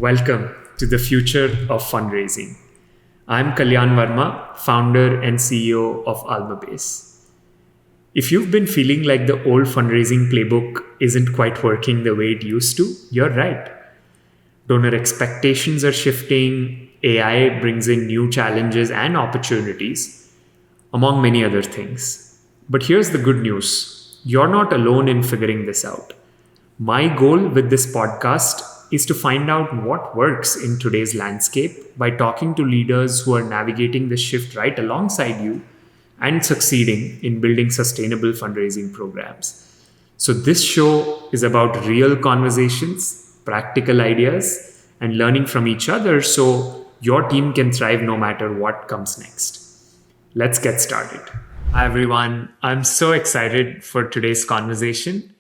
Welcome to the future of fundraising. I'm Kalyan Verma, founder and CEO of AlmaBase. If you've been feeling like the old fundraising playbook isn't quite working the way it used to, you're right. Donor expectations are shifting, AI brings in new challenges and opportunities, among many other things. But here's the good news. You're not alone in figuring this out. My goal with this podcast is to find out what works in today's landscape by talking to leaders who are navigating this shift right alongside you and succeeding in building sustainable fundraising programs. So this show is about real conversations, practical ideas, and learning from each other so your team can thrive no matter what comes next. Let's get started. Hi everyone, I'm so excited for today's conversation.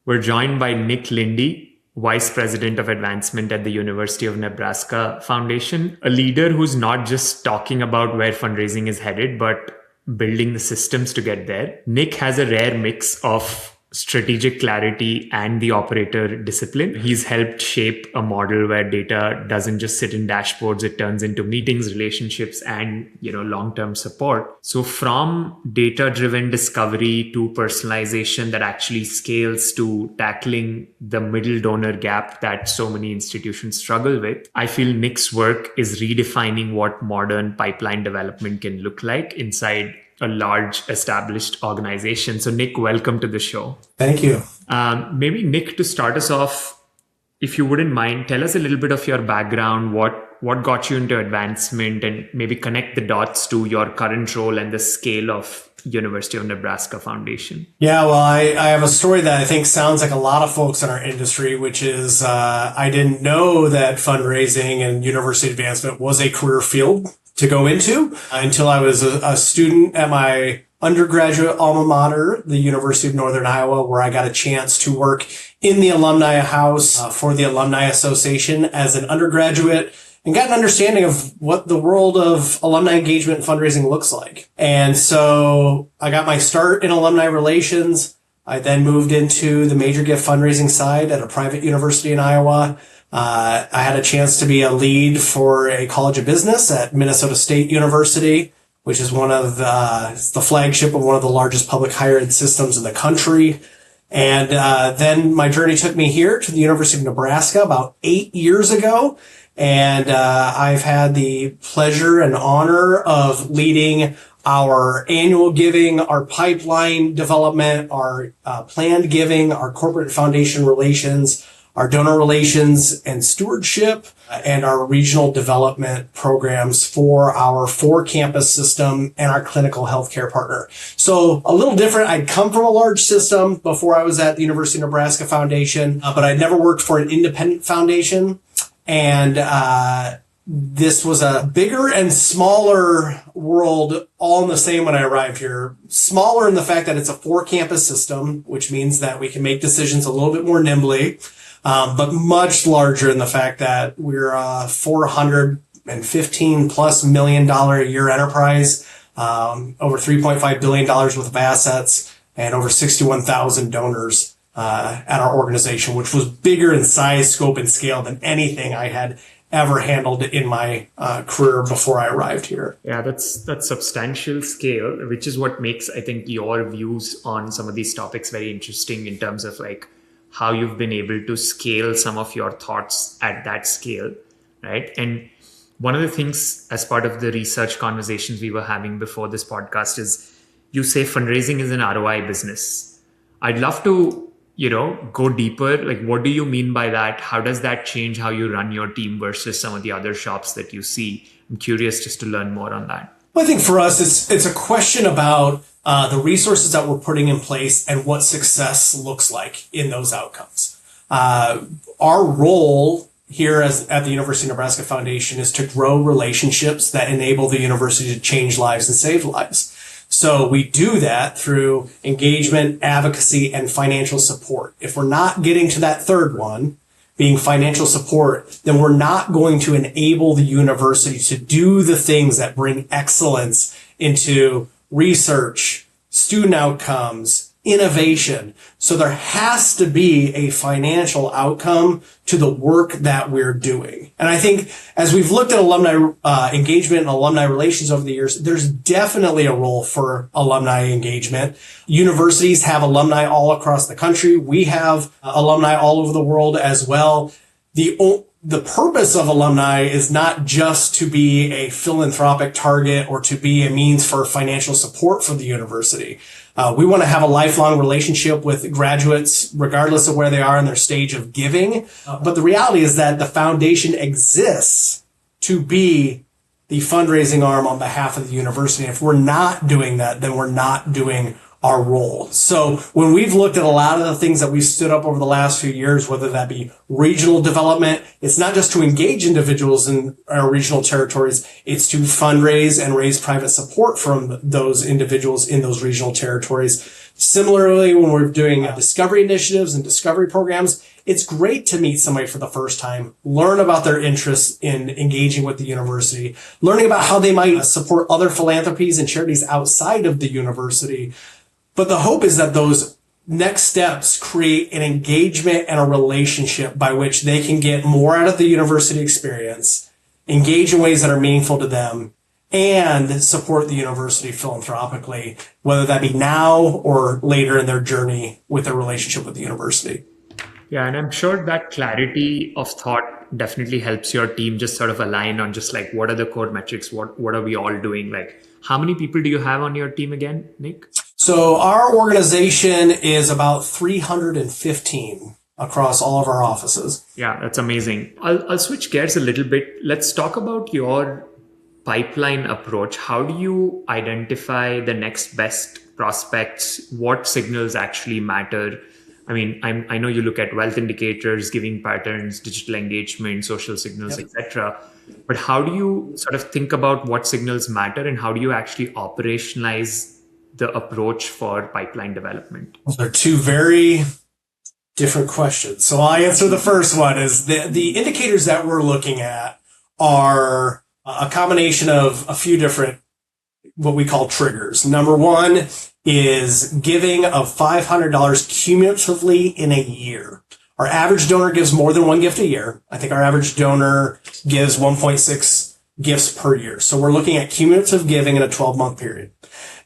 We're joined by Nick Linde, Vice President of Advancement at the University of Nebraska Foundation, a leader who's not just talking about where fundraising is headed, but building the systems to get there. Nick has a rare mix of strategic clarity and the operator discipline. He's helped shape a model where data doesn't just sit in dashboards, it turns into meetings, relationships, and long-term support. So from data-driven discovery to personalization that actually scales to tackling the middle donor gap that so many institutions struggle with, I feel Nick's work is redefining what modern pipeline development can look like inside a large established organization. So Nick, welcome to the show. Thank you. Maybe Nick, to start us off, if you wouldn't mind, tell us a little bit of your background, what got you into advancement, and maybe connect the dots to your current role and the scale of University of Nebraska Foundation. Yeah, well, I have a story that I think sounds like a lot of folks in our industry, which is I didn't know that fundraising and university advancement was a career field to go into until I was a student at my undergraduate alma mater, the University of Northern Iowa, where I got a chance to work in the alumni house for the Alumni Association as an undergraduate and got an understanding of what the world of alumni engagement and fundraising looks like. And so I got my start in alumni relations. I then moved into the major gift fundraising side at a private university in Iowa. I had a chance to be a lead for a college of business at Minnesota State University, which is one of the flagship of one of the largest public higher ed systems in the country. And then my journey took me here to the University of Nebraska about 8 years ago. And I've had the pleasure and honor of leading our annual giving, our pipeline development, our planned giving, our corporate foundation relations, our donor relations and stewardship, and our regional development programs for our 4-campus system and our clinical healthcare partner. So a little different. I'd come from a large system before I was at the University of Nebraska Foundation, but I'd never worked for an independent foundation. And this was a bigger and smaller world all in the same when I arrived here. Smaller in the fact that it's a 4-campus system, which means that we can make decisions a little bit more nimbly. But much larger in the fact that we're a $415+ million a year enterprise, over $3.5 billion worth of assets, and over 61,000 donors at our organization, which was bigger in size, scope, and scale than anything I had ever handled in my career before I arrived here. Yeah, that's substantial scale, which is what makes, I think, your views on some of these topics very interesting in terms of how you've been able to scale some of your thoughts at that scale, right? And one of the things as part of the research conversations we were having before this podcast is you say fundraising is an ROI business. I'd love to, go deeper. What do you mean by that? How does that change how you run your team versus some of the other shops that you see? I'm curious just to learn more on that. Well, I think for us, it's a question about the resources that we're putting in place and what success looks like in those outcomes. Our role here at the University of Nebraska Foundation is to grow relationships that enable the university to change lives and save lives. So we do that through engagement, advocacy, and financial support. If we're not getting to that third one, being financial support, then we're not going to enable the university to do the things that bring excellence into research, student outcomes, innovation. So there has to be a financial outcome to the work that we're doing. And I think as we've looked at alumni engagement and alumni relations over the years, there's definitely a role for alumni engagement. Universities have alumni all across the country. We have alumni all over the world as well. The purpose of alumni is not just to be a philanthropic target or to be a means for financial support for the university. We want to have a lifelong relationship with graduates, regardless of where they are in their stage of giving. But the reality is that the foundation exists to be the fundraising arm on behalf of the university. If we're not doing that, then we're not doing our role. So when we've looked at a lot of the things that we've stood up over the last few years, whether that be regional development, it's not just to engage individuals in our regional territories, it's to fundraise and raise private support from those individuals in those regional territories. Similarly, when we're doing discovery initiatives and discovery programs, it's great to meet somebody for the first time, learn about their interests in engaging with the university, learning about how they might support other philanthropies and charities outside of the university. But the hope is that those next steps create an engagement and a relationship by which they can get more out of the university experience, engage in ways that are meaningful to them, and support the university philanthropically, whether that be now or later in their journey with their relationship with the university. Yeah, and I'm sure that clarity of thought definitely helps your team just sort of align on just like what are the core metrics, what are we all doing? Like, how many people do you have on your team again, Nick? So our organization is about 315 across all of our offices. Yeah, that's amazing. I'll switch gears a little bit. Let's talk about your pipeline approach. How do you identify the next best prospects? What signals actually matter? I mean, I know you look at wealth indicators, giving patterns, digital engagement, social signals, etc. But how do you sort of think about what signals matter and how do you actually operationalize the approach for pipeline development? They're two very different questions. So I'll answer the first one is the indicators that we're looking at are a combination of a few different what we call triggers. Number one is giving of $500 cumulatively in a year. Our average donor gives more than one gift a year. I think our average donor gives 1.6 gifts per year. So we're looking at cumulative giving in a 12-month period.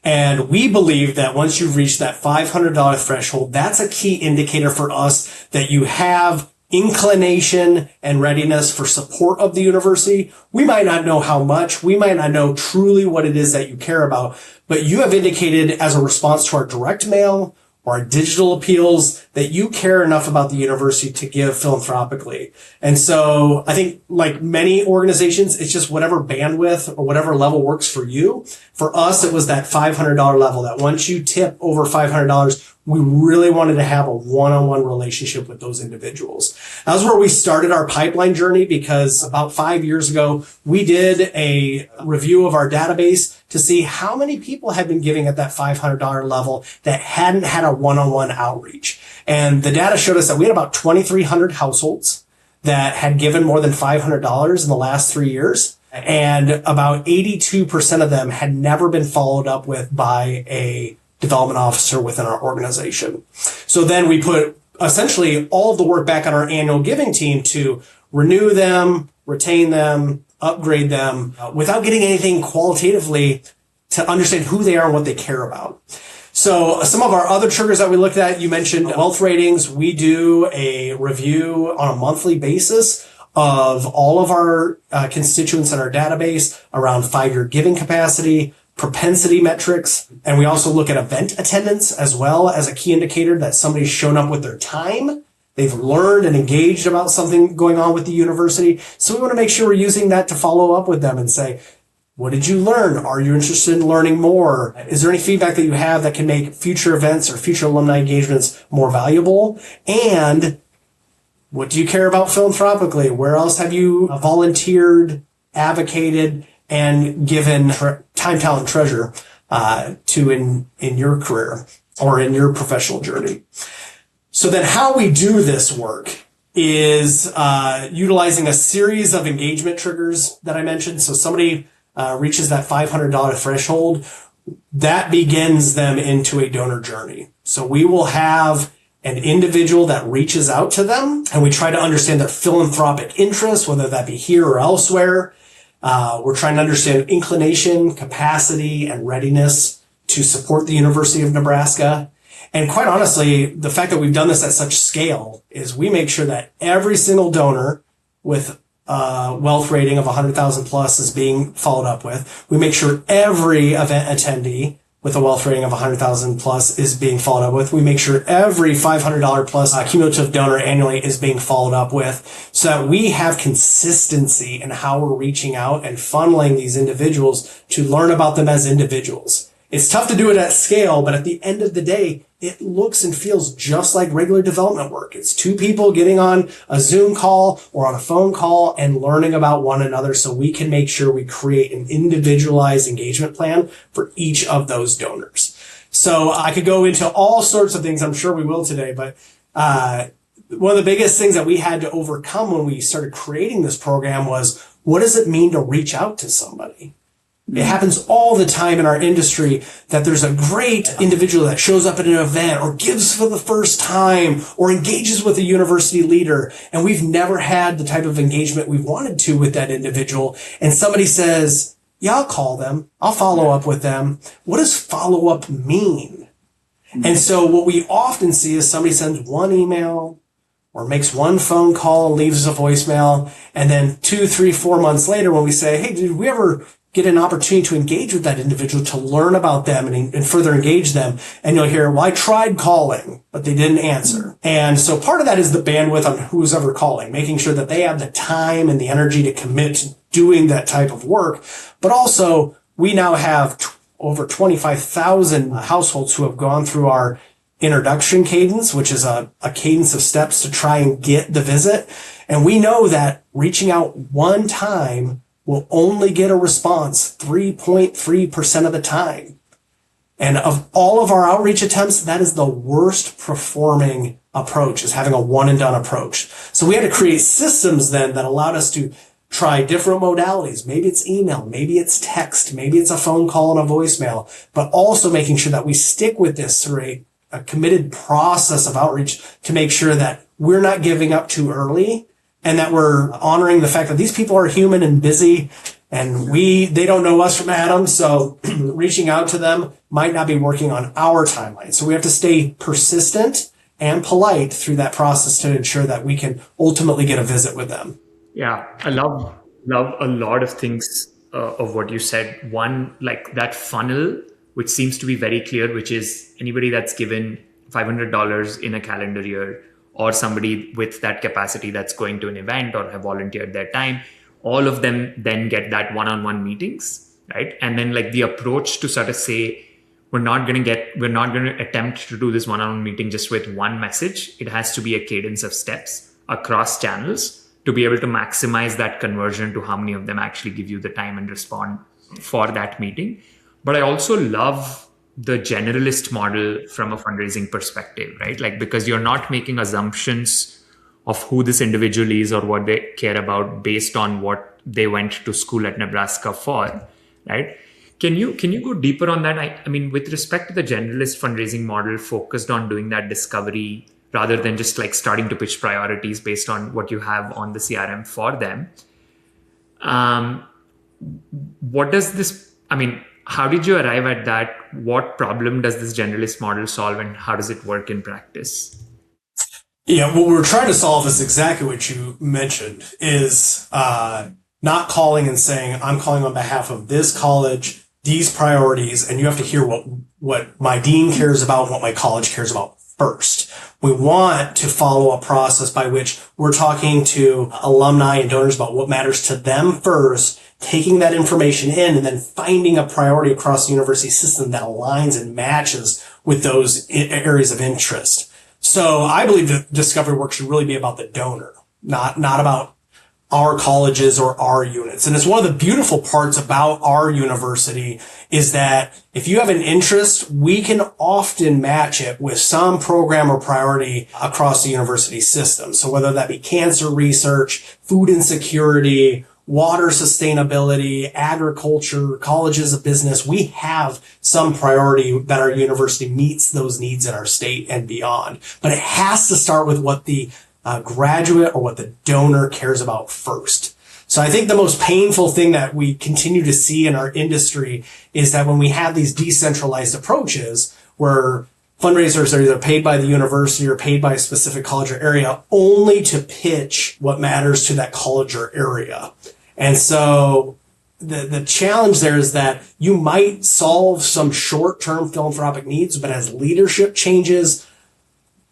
And we believe that once you reach that $500 threshold, that's a key indicator for us that you have inclination and readiness for support of the university. We might not know how much, we might not know truly what it is that you care about, but you have indicated as a response to our direct mail or our digital appeals that you care enough about the university to give philanthropically. And so I think like many organizations, it's just whatever bandwidth or whatever level works for you. For us, it was that $500 level that once you tip over $500, we really wanted to have a one-on-one relationship with those individuals. That was where we started our pipeline journey because about 5 years ago, we did a review of our database to see how many people had been giving at that $500 level that hadn't had a one-on-one outreach. And the data showed us that we had about 2,300 households that had given more than $500 in the last 3 years. And about 82% of them had never been followed up with by a development officer within our organization. So then we put essentially all of the work back on our annual giving team to renew them, retain them, upgrade them without getting anything qualitatively to understand who they are and what they care about. So some of our other triggers that we looked at, you mentioned wealth ratings. We do a review on a monthly basis of all of our constituents in our database around 5-year giving capacity, propensity metrics, and we also look at event attendance as well as a key indicator that somebody's shown up with their time. They've learned and engaged about something going on with the university. So we want to make sure we're using that to follow up with them and say, what did you learn? Are you interested in learning more? Is there any feedback that you have that can make future events or future alumni engagements more valuable? And what do you care about philanthropically? Where else have you volunteered, advocated, and given time, talent, treasure to in your career or in your professional journey? So then how we do this work is utilizing a series of engagement triggers that I mentioned. So somebody reaches that $500 threshold, that begins them into a donor journey. So we will have an individual that reaches out to them, and we try to understand their philanthropic interests, whether that be here or elsewhere. We're trying to understand inclination, capacity, and readiness to support the University of Nebraska. And quite honestly, the fact that we've done this at such scale is we make sure that every single donor with a wealth rating of 100,000 plus is being followed up with. We make sure every event attendee with a wealth rating of 100,000 plus is being followed up with. We make sure every $500 plus cumulative donor annually is being followed up with, so that we have consistency in how we're reaching out and funneling these individuals to learn about them as individuals. It's tough to do it at scale, but at the end of the day, it looks and feels just like regular development work. It's two people getting on a Zoom call or on a phone call and learning about one another, so we can make sure we create an individualized engagement plan for each of those donors. So I could go into all sorts of things. I'm sure we will today, but one of the biggest things that we had to overcome when we started creating this program was, what does it mean to reach out to somebody? It happens all the time in our industry that there's a great individual that shows up at an event or gives for the first time or engages with a university leader, and we've never had the type of engagement we've wanted to with that individual. And somebody says, yeah, I'll call them. I'll follow up with them. What does follow up mean? And so what we often see is somebody sends one email or makes one phone call and leaves us a voicemail. And then 2, 3, 4 months later, when we say, hey, did we ever get an opportunity to engage with that individual, to learn about them and further engage them? And you'll hear, well, I tried calling, but they didn't answer. And so part of that is the bandwidth on who's ever calling, making sure that they have the time and the energy to commit to doing that type of work. But also, we now have over 25,000 households who have gone through our introduction cadence, which is a cadence of steps to try and get the visit. And we know that reaching out one time will only get a response 3.3% of the time. And of all of our outreach attempts, that is the worst performing approach, is having a one and done approach. So we had to create systems then that allowed us to try different modalities. Maybe it's email, maybe it's text, maybe it's a phone call and a voicemail, but also making sure that we stick with this through a committed process of outreach to make sure that we're not giving up too early, and that we're honoring the fact that these people are human and busy, and they don't know us from Adam. So reaching out to them might not be working on our timeline. So we have to stay persistent and polite through that process to ensure that we can ultimately get a visit with them. Yeah, I love a lot of things of what you said. One, like that funnel, which seems to be very clear, which is anybody that's given $500 in a calendar year, or somebody with that capacity that's going to an event or have volunteered their time, all of them then get that one-on-one meetings, right? And then like the approach to sort of say, we're not going to attempt to do this one-on-one meeting just with one message. It has to be a cadence of steps across channels to be able to maximize that conversion to how many of them actually give you the time and respond for that meeting. But I also love the generalist model from a fundraising perspective, right? Like, because you're not making assumptions of who this individual is or what they care about based on what they went to school at Nebraska for, right? Can you go deeper on that? I mean, with respect to the generalist fundraising model focused on doing that discovery rather than just like starting to pitch priorities based on what you have on the CRM for them. What does this, I mean, how did you arrive at that? What problem does this generalist model solve, and how does it work in practice? Yeah, what we're trying to solve is exactly what you mentioned, is not calling and saying, I'm calling on behalf of this college, these priorities, and you have to hear what my dean cares about and what my college cares about first. We want to follow a process by which we're talking to alumni and donors about what matters to them first, taking that information in, and then finding a priority across the university system that aligns and matches with those areas of interest. So I believe that discovery work should really be about the donor, not about our colleges or our units. And it's one of the beautiful parts about our university is that if you have an interest, we can often match it with some program or priority across the university system. So whether that be cancer research, food insecurity, water sustainability, agriculture, colleges of business. We have some priority that our university meets those needs in our state and beyond. But it has to start with what the graduate or what the donor cares about first. So I think the most painful thing that we continue to see in our industry is that when we have these decentralized approaches where fundraisers are either paid by the university or paid by a specific college or area only to pitch what matters to that college or area. And so the challenge there is that you might solve some short-term philanthropic needs, but as leadership changes,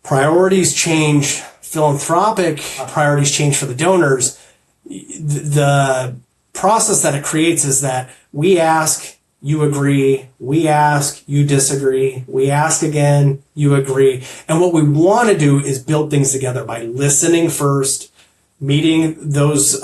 priorities change, philanthropic priorities change for the donors, the process that it creates is that we ask, you agree, we ask, you disagree, we ask again, you agree. And what we want to do is build things together by listening first, meeting those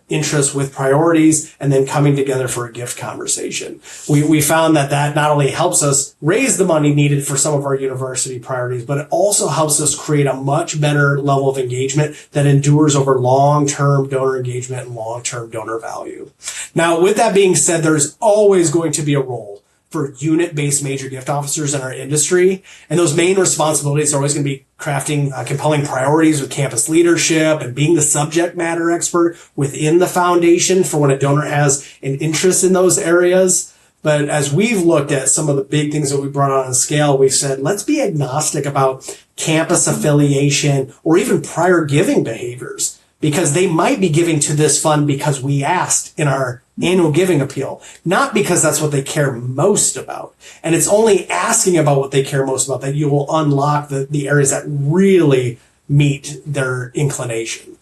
interests with priorities, and then coming together for a gift conversation. We found that not only helps us raise the money needed for some of our university priorities, but it also helps us create a much better level of engagement that endures over long-term donor engagement and long-term donor value. Now, with that being said, there's always going to be a role for unit-based major gift officers in our industry. And those main responsibilities are always going to be crafting compelling priorities with campus leadership and being the subject matter expert within the foundation for when a donor has an interest in those areas. But as we've looked at some of the big things that we brought on scale, we've said, let's be agnostic about campus affiliation or even prior giving behaviors, because they might be giving to this fund because we asked in our annual giving appeal, not because that's what they care most about. And it's only asking about what they care most about that you will unlock the areas that really meet their inclination.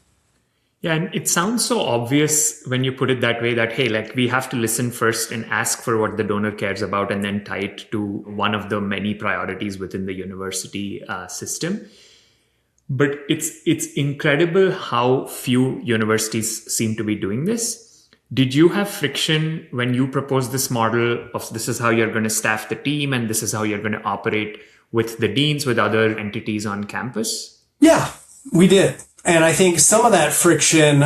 Yeah, and it sounds so obvious when you put it that way that, hey, like we have to listen first and ask for what the donor cares about and then tie it to one of the many priorities within the university system. But it's incredible how few universities seem to be doing this. Did you have friction when you proposed this model of this is how you're going to staff the team and this is how you're going to operate with the deans, with other entities on campus? Yeah, we did. And I think some of that friction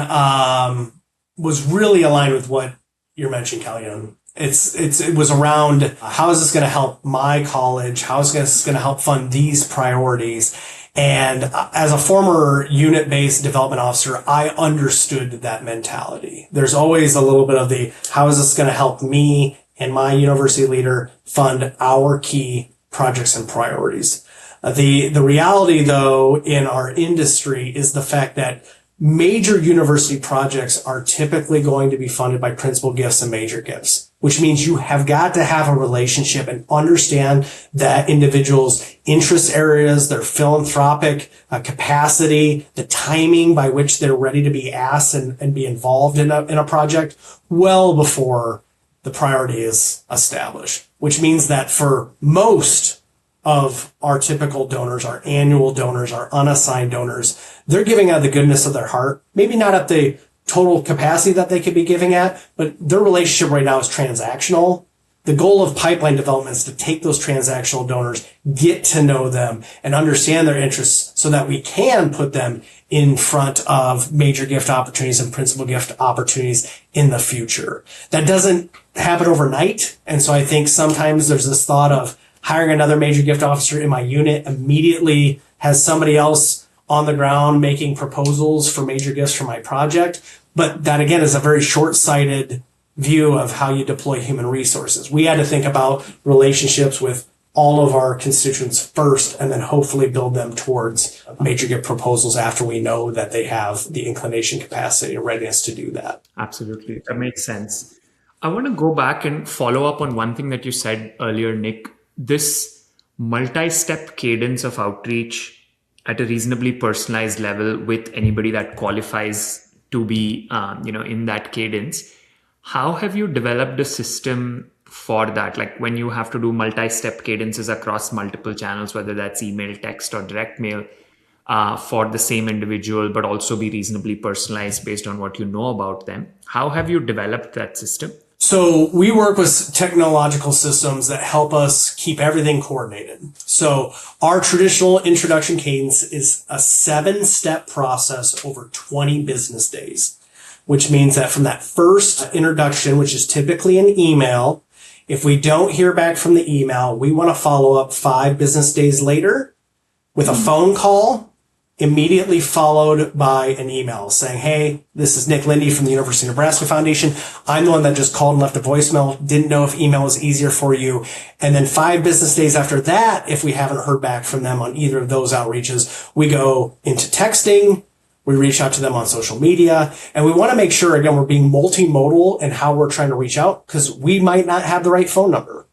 was really aligned with what you're mentioning, Kalyan. It was around how is this going to help my college? How is this going to help fund these priorities? And as a former unit-based development officer, I understood that mentality. There's always a little bit of the, how is this going to help me and my university leader fund our key projects and priorities? The reality, though, in our industry is the fact that major university projects are typically going to be funded by principal gifts and major gifts, which means you have got to have a relationship and understand that individual's interest areas, their philanthropic capacity, the timing by which they're ready to be asked and be involved in a project well before the priority is established, which means that for most of our typical donors, our annual donors, our unassigned donors, they're giving out of the goodness of their heart, maybe not at the total capacity that they could be giving at, but their relationship right now is transactional. The goal of pipeline development is to take those transactional donors, get to know them, and understand their interests so that we can put them in front of major gift opportunities and principal gift opportunities in the future. That doesn't happen overnight. And so I think sometimes there's this thought of hiring another major gift officer in my unit immediately has somebody else on the ground making proposals for major gifts for my project. But that, again, is a very short-sighted view of how you deploy human resources. We had to think about relationships with all of our constituents first, and then hopefully build them towards major gift proposals after we know that they have the inclination, capacity, and readiness to do that. Absolutely. That makes sense. I want to go back and follow up on one thing that you said earlier, Nick. This multi-step cadence of outreach at a reasonably personalized level with anybody that qualifies to be, in that cadence. How have you developed a system for that? Like when you have to do multi-step cadences across multiple channels, whether that's email, text, or direct mail, for the same individual, but also be reasonably personalized based on what you know about them. How have you developed that system? So we work with technological systems that help us keep everything coordinated. So our traditional introduction cadence is a 7-step process over 20 business days. which means that from that first introduction, which is typically an email, if we don't hear back from the email, we want to follow up 5 business days later with a phone call, immediately followed by an email saying, hey, this is Nick Linde from the University of Nebraska Foundation. I'm the one that just called and left a voicemail. Didn't know if email was easier for you. And then 5 business days after that, if we haven't heard back from them on either of those outreaches, we go into texting. We reach out to them on social media, and we want to make sure, again, we're being multimodal in how we're trying to reach out, because we might not have the right phone number.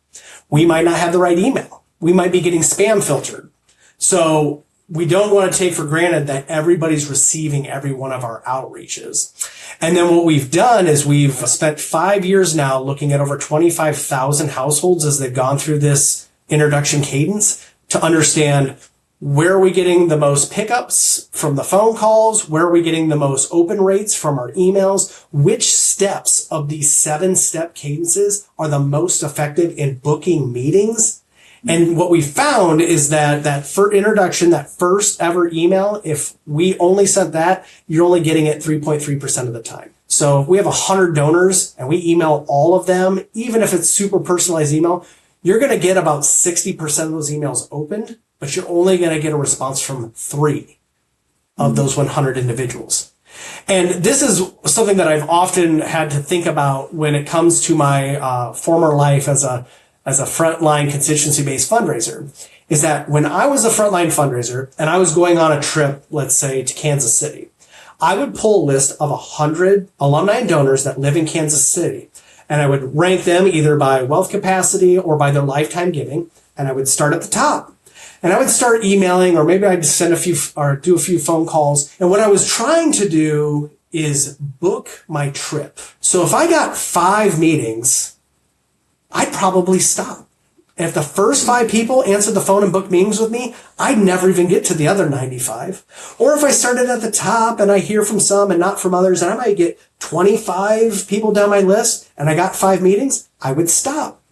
We might not have the right email. We might be getting spam filtered. So we don't want to take for granted that everybody's receiving every one of our outreaches. And then what we've done is we've spent 5 years now looking at over 25,000 households as they've gone through this introduction cadence to understand, where are we getting the most pickups from the phone calls? Where are we getting the most open rates from our emails? Which steps of these 7-step cadences are the most effective in booking meetings? And what we found is that for introduction, that first ever email, if we only sent that, you're only getting it 3.3% of the time. So if we have 100 donors and we email all of them, even if it's super personalized email, you're going to get about 60% of those emails opened, but you're only going to get a response from 3 of those 100 individuals. And this is something that I've often had to think about when it comes to my former life as a frontline constituency-based fundraiser, is that when I was a frontline fundraiser and I was going on a trip, let's say to Kansas City, I would pull a list of 100 alumni and donors that live in Kansas City, and I would rank them either by wealth capacity or by their lifetime giving, and I would start at the top. And I would start emailing, or maybe I'd send do a few phone calls. And what I was trying to do is book my trip. So if I got 5 meetings, I'd probably stop. And if the first 5 people answered the phone and booked meetings with me, I'd never even get to the other 95. Or if I started at the top and I hear from some and not from others, and I might get 25 people down my list and I got 5 meetings, I would stop.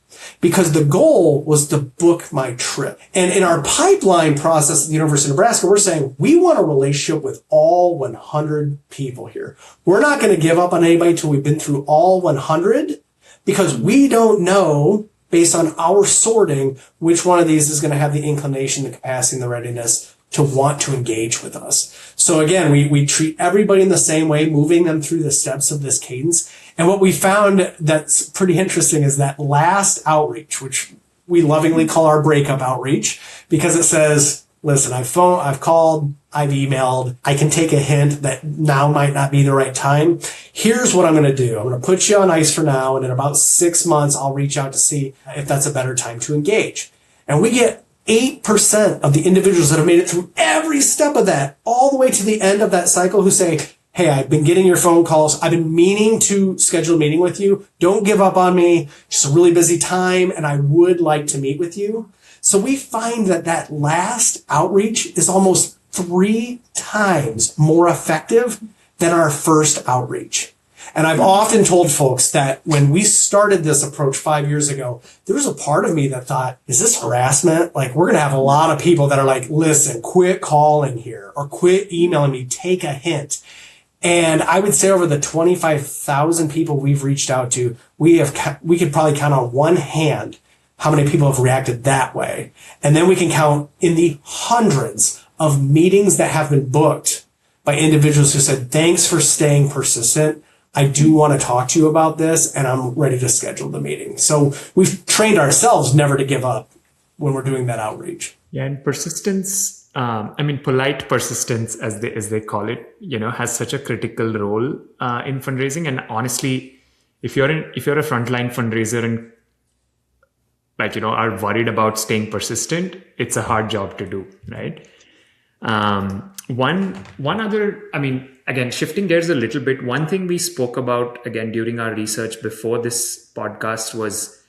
Because the goal was to book my trip. And in our pipeline process at the University of Nebraska, we're saying we want a relationship with all 100 people here. We're not going to give up on anybody until we've been through all 100, because we don't know, based on our sorting, which one of these is going to have the inclination, the capacity, and the readiness to want to engage with us. So again, we treat everybody in the same way, moving them through the steps of this cadence. And what we found that's pretty interesting is that last outreach, which we lovingly call our breakup outreach, because it says, listen, I've called, I've emailed, I can take a hint that now might not be the right time. Here's what I'm going to do. I'm going to put you on ice for now, and in about 6 months, I'll reach out to see if that's a better time to engage. And we get 8% of the individuals that have made it through every step of that, all the way to the end of that cycle, who say, hey, I've been getting your phone calls. I've been meaning to schedule a meeting with you. Don't give up on me. Just a really busy time, and I would like to meet with you. So we find that last outreach is almost 3 times more effective than our first outreach. And I've often told folks that when we started this approach 5 years ago, there was a part of me that thought, is this harassment? Like, we're going to have a lot of people that are like, listen, quit calling here, or quit emailing me, take a hint. And I would say over the 25,000 people we've reached out to, we could probably count on one hand how many people have reacted that way. And then we can count in the hundreds of meetings that have been booked by individuals who said, thanks for staying persistent. I do want to talk to you about this, and I'm ready to schedule the meeting. So we've trained ourselves never to give up when we're doing that outreach. Yeah, and persistence, polite persistence, as they call it, has such a critical role in fundraising. And honestly, if you're a frontline fundraiser and are worried about staying persistent, it's a hard job to do, right? One other, again, shifting gears a little bit, one thing we spoke about again during our research before this podcast was,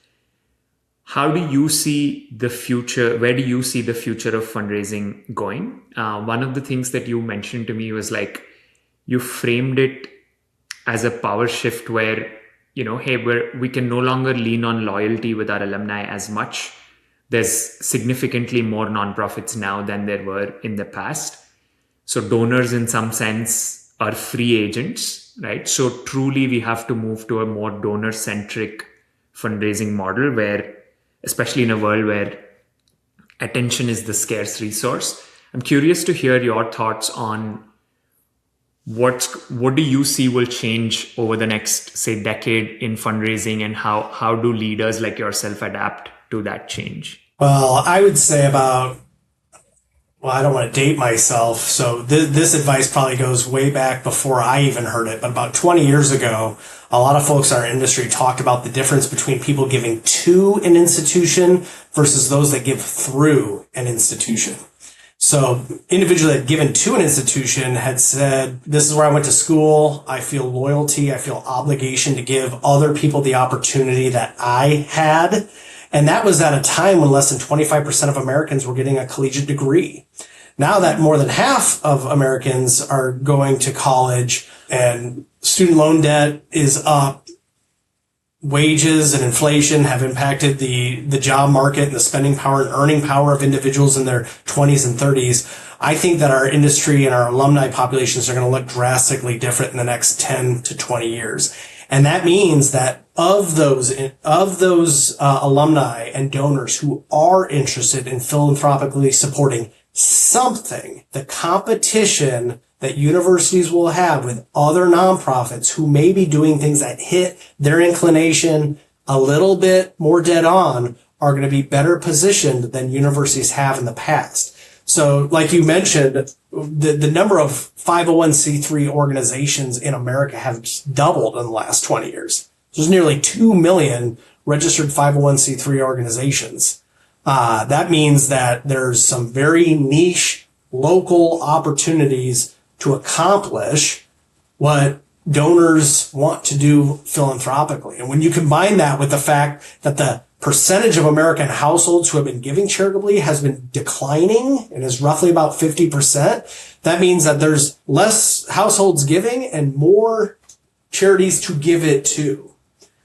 how do you see the future? Where do you see the future of fundraising going? One of the things that you mentioned to me was you framed it as a power shift where, hey, we can no longer lean on loyalty with our alumni as much. There's significantly more nonprofits now than there were in the past. So donors, in some sense, are free agents, right? So truly we have to move to a more donor-centric fundraising model where, especially in a world where attention is the scarce resource. I'm curious to hear your thoughts on what do you see will change over the next, say, decade in fundraising, and how do leaders like yourself adapt to that change? Well, I would say I don't want to date myself, so this advice probably goes way back before I even heard it, but about 20 years ago, a lot of folks in our industry talked about the difference between people giving to an institution versus those that give through an institution. So individuals that had given to an institution had said, this is where I went to school. I feel loyalty. I feel obligation to give other people the opportunity that I had. And that was at a time when less than 25% of Americans were getting a collegiate degree. Now that more than half of Americans are going to college and student loan debt is up, wages and inflation have impacted the job market and the spending power and earning power of individuals in their 20s and 30s. I think that our industry and our alumni populations are going to look drastically different in the next 10 to 20 years. And that means that of those alumni and donors who are interested in philanthropically supporting something, the competition that universities will have with other nonprofits who may be doing things that hit their inclination a little bit more dead on are going to be better positioned than universities have in the past. So like you mentioned, the number of 501c3 organizations in America have doubled in the last 20 years. There's nearly 2 million registered 501c3 organizations. That means that there's some very niche local opportunities to accomplish what donors want to do philanthropically. And when you combine that with the fact that the percentage of American households who have been giving charitably has been declining and is roughly about 50%, that means that there's less households giving and more charities to give it to.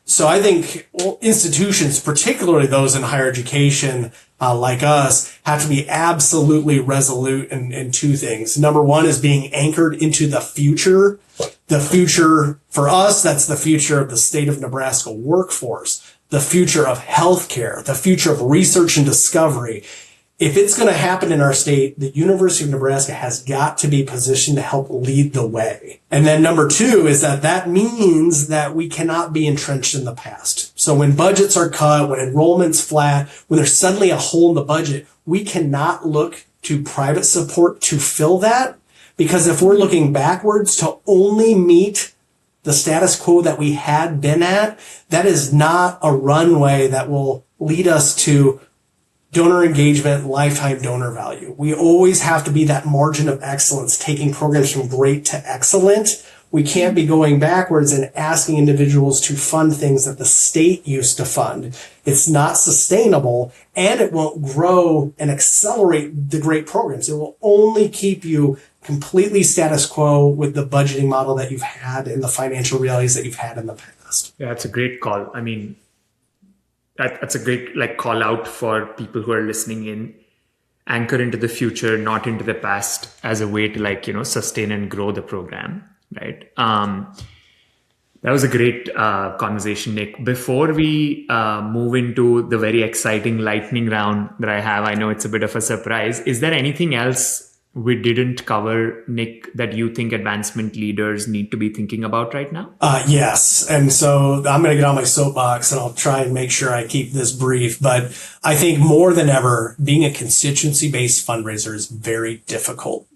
So I think institutions, particularly those in higher education like us, have to be absolutely resolute in two things. Number one is being anchored into the future. The future for us, that's the future of the state of Nebraska workforce, the future of healthcare, the future of research and discovery. If it's going to happen in our state, the University of Nebraska has got to be positioned to help lead the way. And then number two is that means that we cannot be entrenched in the past. So when budgets are cut, when enrollment's flat, when there's suddenly a hole in the budget, we cannot look to private support to fill that. Because if we're looking backwards to only meet the status quo that we had been at, that is not a runway that will lead us to donor engagement, lifetime donor value. We always have to be that margin of excellence, taking programs from great to excellent. We can't be going backwards and asking individuals to fund things that the state used to fund. It's not sustainable, and it won't grow and accelerate the great programs. It will only keep you completely status quo with the budgeting model that you've had and the financial realities that you've had in the past. Yeah, that's a great call. I mean, that's a great call out for people who are listening in. Anchor into the future, not into the past, as a way to sustain and grow the program, right? That was a great conversation, Nick. Before we move into the very exciting lightning round that I have, I know it's a bit of a surprise. Is there anything else we didn't cover, Nick, that you think advancement leaders need to be thinking about right now? Yes. And so I'm going to get on my soapbox and I'll try and make sure I keep this brief. But I think more than ever, being a constituency-based fundraiser is very difficult.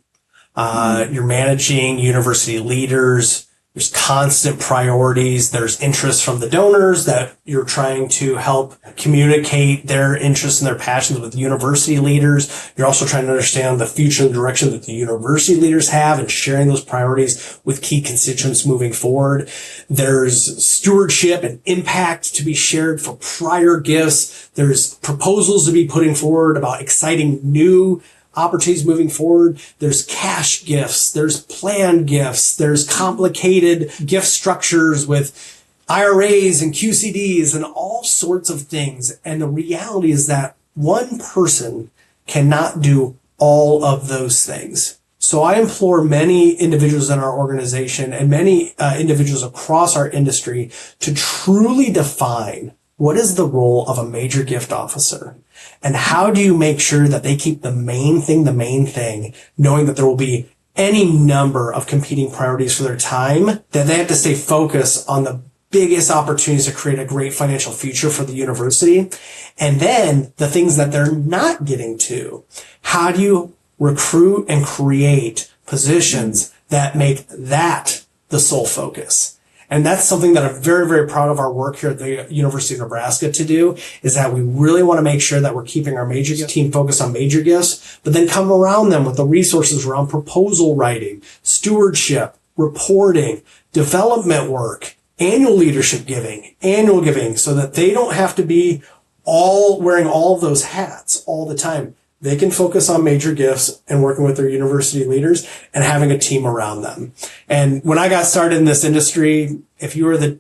You're managing university leaders. There's constant priorities. There's interest from the donors that you're trying to help communicate their interests and their passions with the university leaders. You're also trying to understand the future and direction that the university leaders have and sharing those priorities with key constituents moving forward. There's stewardship and impact to be shared for prior gifts. There's proposals to be putting forward about exciting new opportunities moving forward. There's cash gifts, there's planned gifts, there's complicated gift structures with IRAs and QCDs and all sorts of things. And the reality is that one person cannot do all of those things. So I implore many individuals in our organization and many individuals across our industry to truly define what is the role of a major gift officer, and how do you make sure that they keep the main thing, knowing that there will be any number of competing priorities for their time, that they have to stay focused on the biggest opportunities to create a great financial future for the university. And then the things that they're not getting to, how do you recruit and create positions that make that the sole focus? And that's something that I'm very, very proud of our work here at the University of Nebraska to do, is that we really want to make sure that we're keeping our major gift team focused on major gifts, but then come around them with the resources around proposal writing, stewardship, reporting, development work, annual leadership giving, annual giving, so that they don't have to be all wearing all of those hats all the time. They can focus on major gifts and working with their university leaders and having a team around them. And when I got started in this industry, if you were the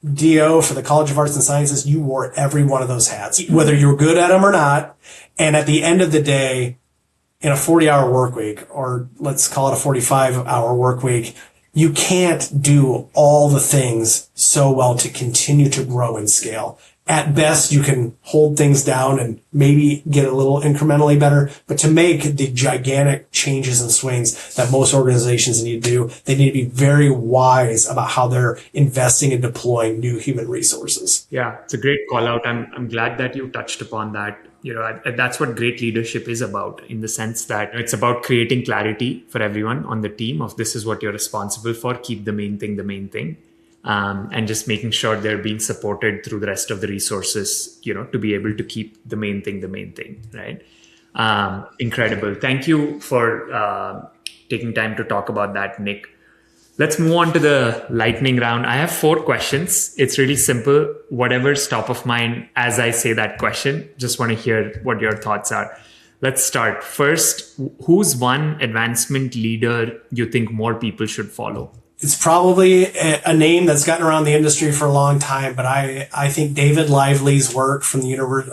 DO for the College of Arts and Sciences, you wore every one of those hats, whether you were good at them or not. And at the end of the day, in a 40-hour work week, or let's call it a 45-hour work week, you can't do all the things so well to continue to grow and scale. At best, you can hold things down and maybe get a little incrementally better. But to make the gigantic changes and swings that most organizations need to do, they need to be very wise about how they're investing and deploying new human resources. Yeah, it's a great call out. I'm glad that you touched upon that. That's what great leadership is about, in the sense that it's about creating clarity for everyone on the team of this is what you're responsible for. Keep the main thing. And just making sure they're being supported through the rest of the resources, to be able to keep the main thing, right? Incredible. Thank you for taking time to talk about that, Nick. Let's move on to the lightning round. I have 4 questions. It's really simple. Whatever's top of mind as I say that question, just want to hear what your thoughts are. Let's start. First, who's one advancement leader you think more people should follow? It's probably a name that's gotten around the industry for a long time, but I think David Lively's work from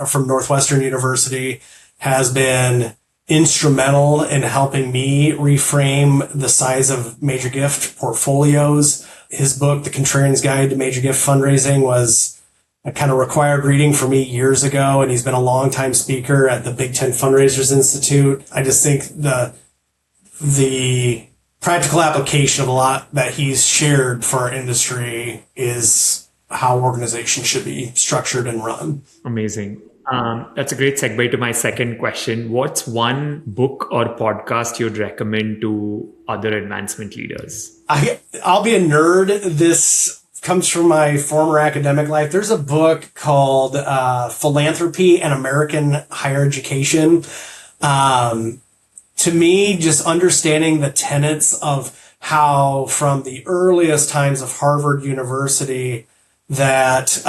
from Northwestern University has been instrumental in helping me reframe the size of major gift portfolios. His book, The Contrarian's Guide to Major Gift Fundraising, was a kind of required reading for me years ago, and he's been a longtime speaker at the Big Ten Fundraisers Institute. I just think the practical application of a lot that he's shared for our industry is how organizations should be structured and run. Amazing. That's a great segue to my second question. What's one book or podcast you'd recommend to other advancement leaders? I'll be a nerd. This comes from my former academic life. There's a book called Philanthropy and American Higher Education. To me, just understanding the tenets of how from the earliest times of Harvard University that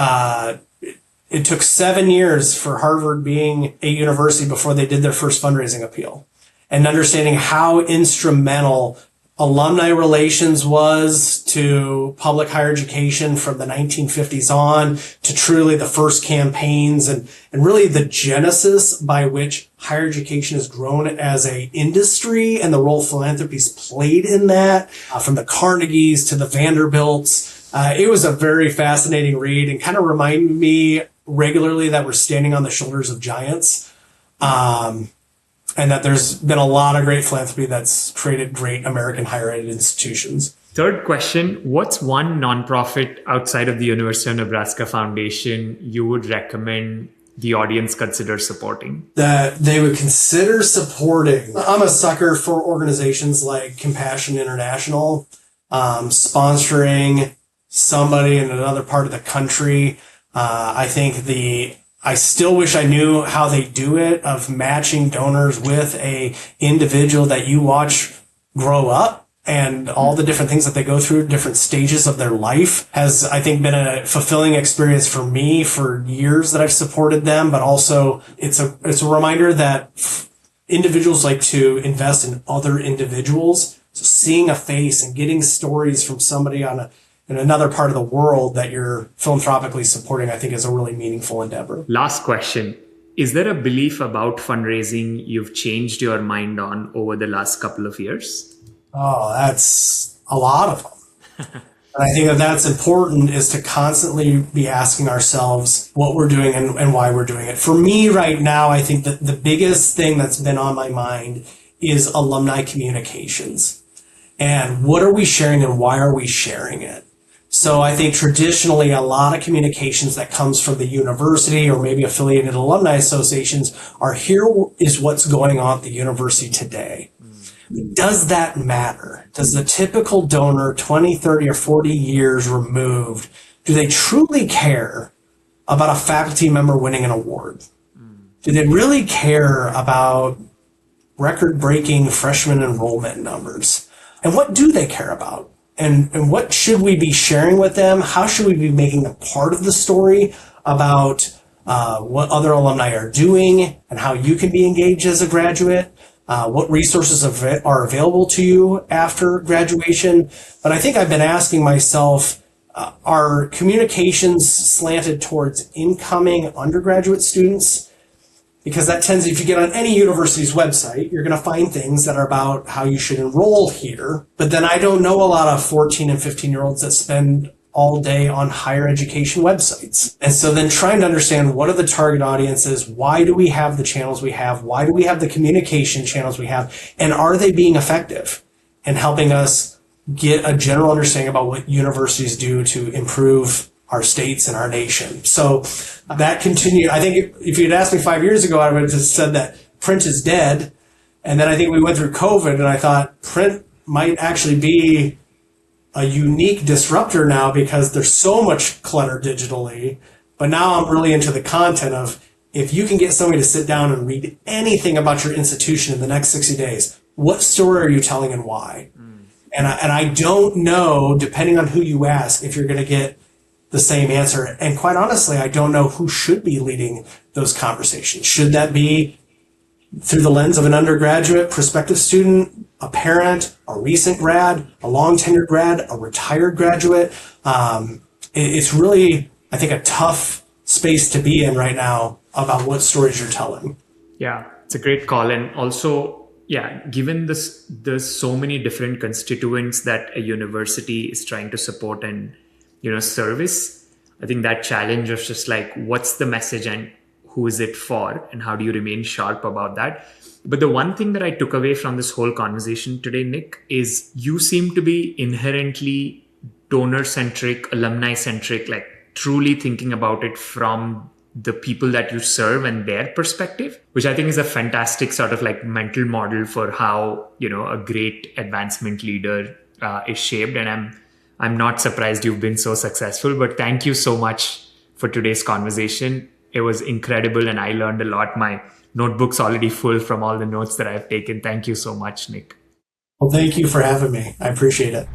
it took 7 years for Harvard being a university before they did their first fundraising appeal, and understanding how instrumental alumni relations was to public higher education from the 1950s on to truly the first campaigns and really the genesis by which higher education has grown as a industry and the role philanthropy's played in that, from the Carnegies to the Vanderbilts. It was a very fascinating read and kind of reminded me regularly that we're standing on the shoulders of giants. And that there's been a lot of great philanthropy that's created great American higher ed institutions. Third question, what's one nonprofit outside of the University of Nebraska Foundation you would recommend the audience consider supporting? That they would consider supporting. I'm a sucker for organizations like Compassion International, sponsoring somebody in another part of the country. I still wish I knew how they do it, of matching donors with a individual that you watch grow up and all the different things that they go through, different stages of their life, has, I think, been a fulfilling experience for me for years that I've supported them. But also it's a reminder that individuals like to invest in other individuals. So seeing a face and getting stories from somebody in another part of the world that you're philanthropically supporting, I think, is a really meaningful endeavor. Last question. is there a belief about fundraising you've changed your mind on over the last couple of years? Oh, that's a lot of them. And I think that that's important, is to constantly be asking ourselves what we're doing and why we're doing it. For me right now, I think that the biggest thing that's been on my mind is alumni communications. And what are we sharing and why are we sharing it? So I think traditionally a lot of communications that comes from the university or maybe affiliated alumni associations are, here is what's going on at the university today. Does that matter? Does the typical donor 20, 30, or 40 years removed, do they truly care about a faculty member winning an award? Do they really care about record-breaking freshman enrollment numbers? And what do they care about? And what should we be sharing with them? How should we be making a part of the story about what other alumni are doing and how you can be engaged as a graduate? What resources are available to you after graduation? But I think I've been asking myself, are communications slanted towards incoming undergraduate students? Because that tends, if you get on any university's website, you're going to find things that are about how you should enroll here. But then I don't know a lot of 14 and 15-year-olds that spend all day on higher education websites. And so then trying to understand, what are the target audiences? Why do we have the channels we have? Why do we have the communication channels we have? And are they being effective in helping us get a general understanding about what universities do to improve our states and our nation? So that continued. I think if you'd asked me 5 years ago, I would have just said that print is dead. And then I think we went through COVID and I thought print might actually be a unique disruptor now because there's so much clutter digitally. But now I'm really into the content of, if you can get somebody to sit down and read anything about your institution in the next 60 days, what story are you telling and why? And I don't know, depending on who you ask, if you're going to get the same answer. And quite honestly, I don't know who should be leading those conversations. Should that be through the lens of an undergraduate prospective student, a parent, a recent grad, a long tenured grad, a retired graduate? It's really, I think, a tough space to be in right now about what stories you're telling. Yeah, it's a great call. And also, yeah, given this, there's so many different constituents that a university is trying to support and, service. I think that challenge of just like, what's the message and who is it for, and how do you remain sharp about that? But the one thing that I took away from this whole conversation today, Nick, is you seem to be inherently donor-centric, alumni-centric, like truly thinking about it from the people that you serve and their perspective, which I think is a fantastic sort of like mental model for how, a great advancement leader is shaped. And I'm not surprised you've been so successful, but thank you so much for today's conversation. It was incredible and I learned a lot. My notebook's already full from all the notes that I've taken. Thank you so much, Nick. Well, thank you for having me. I appreciate it.